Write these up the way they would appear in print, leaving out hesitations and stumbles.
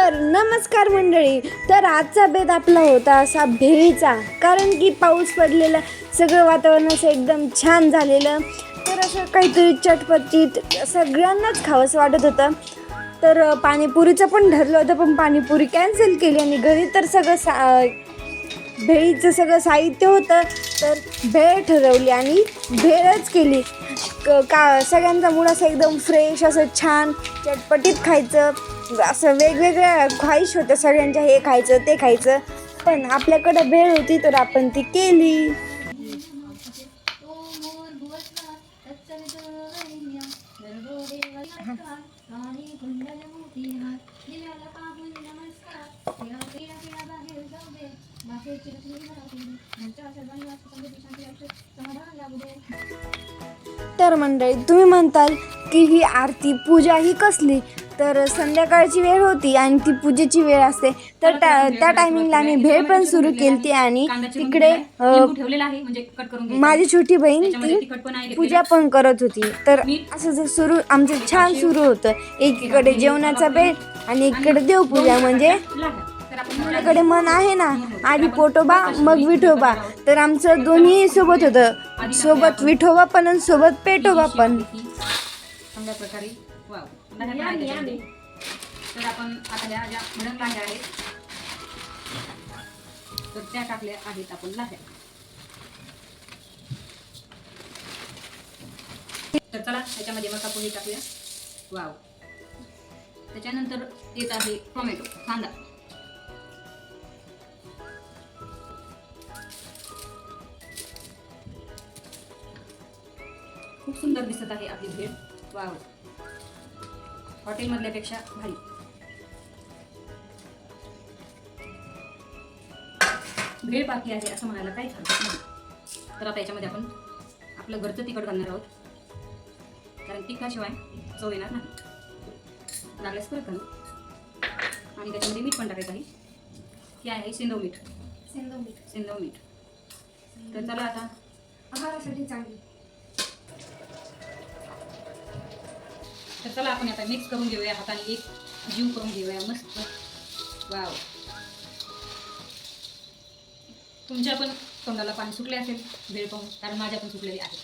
तर नमस्कार मंडळी. तर आजचा बेत आपला होता असा भेळीचा, कारण की पाऊस पडलेला, सगळं वातावरण असं एकदम छान झालेलं. तर असं काहीतरी चटपटीत सगळ्यांनाच खावंसं वाटत होतं. तर पाणीपुरीचं पण ठरलं होतं, पण पाणीपुरी कॅन्सल केली आणि घरी तर सगळं भेळीचं सगळं साहित्य होतं. तर भेळ ठरवली आणि भेळच केली. का सगळ्यांचा मूड असं एकदम फ्रेश, असं छान चटपटीत खायचं, असं वेगवेगळ्या ख्वाहिश होत्या सगळ्यांच्या, हे खायचं ते खायचं. पण आपल्याकडं भेळ होती तर आपण ती केली. तर मंडळी, तुम्ही म्हणताल की ही आरती पूजा ही कसली, तर संध्याकाळची वेळ होती आणि ती पूजेची वेळ असते. तर त्या टायमिंगला आम्ही भेळ पण सुरू केली आणि तिकडे माझी छोटी बहीण ती पूजा पण करत होती. तर असं आमचं छान सुरू होतं. एकीकडे जेवणाचा बेळ आणि एकीकडे देवपूजा. म्हणजे आपल्याकडे मन आहे ना, आधी पोटोबा मग विठोबा. तर आमचं दोन्ही सोबत होतं, सोबत विठोबा पण आणि सोबत पेटोबा पण. चांगल्या प्रकारे तर आपण आता ह्या ज्या मडण लाह्या आहेत तर त्या टाकल्या आहेत आपण लाह्या. तर चला त्याच्यामध्ये मका पोहे टाकूया. वाव. त्याच्यानंतर येत आहे टोमॅटो, कांदा. खूप सुंदर दिसत आहे आपली भेळ. वाव, हॉटेल मधल्यापेक्षा भारी. भेळ बाकी आहे असं म्हणायला काहीच हरकत नाही. तर आता याच्यामध्ये आपण आपलं घरचं तिखट घालणार आहोत, कारण तिखटाशिवाय चव येणार नाही. लागल्यास परत घालू. आणि त्याच्यामध्ये मीठ पण टाकायचं आहे. हे आहे सेंधव मीठ. सेंधव मीठ. तर चला आता आहारासाठी चांगली. तर चला आपण आता मिक्स करून घेऊया, हाताने एक जीव करून घेऊया मस्त. वाव. तुमच्या पण तोंडाला पाणी सुटले असेल भेळ पाहून, कारण माझ्या पण सुटलेली आहे.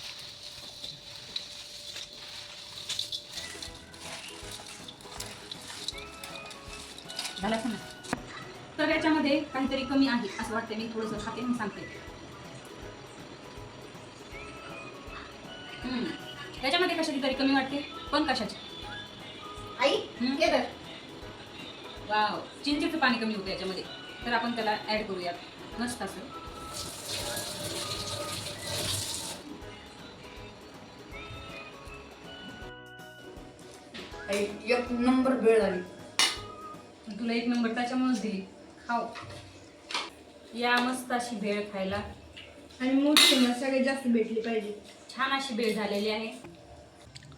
झाला ना. तर याच्यामध्ये काहीतरी कमी आहे असं वाटतं. मी थोडंसं खाते आणि सांगते. याच्यामध्ये कशाची तरी कमी वाटते, पण कशाची आई वाव, चिंचेचं पाणी कमी होतं याच्यामध्ये. तर आपण त्याला ऍड करूयात मस्त असं. एक नंबर भेळ झाली. तुला एक नंबर त्याच्यामुळेच दिली. खाऊ या मस्त अशी भेळ खायला. आणि मोठी सगळ्यात जास्त भेटली पाहिजे. छान अशी भेळ झालेली आहे.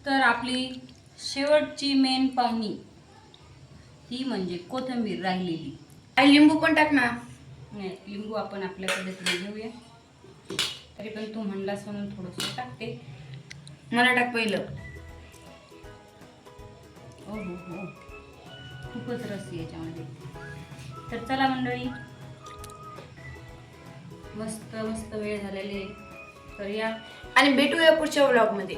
तर आपली शेवटची मेन पाहुणी ही म्हणजे कोथिंबीर राहिलेली. आई लिंबू पण टाक ना. नाही, लिंबू आपण आपल्याकडे घेऊया. तरी पण तू म्हणलास म्हणून थोडंसं टाकते. मला टाक पहिलं. हो हो हो, खूपच रस आहे याच्यामध्ये. तर चला मंडळी, मस्त मस्त वेळ झालेली आहे. तर या आणि भेटूया पुढच्या व्लॉगमध्ये.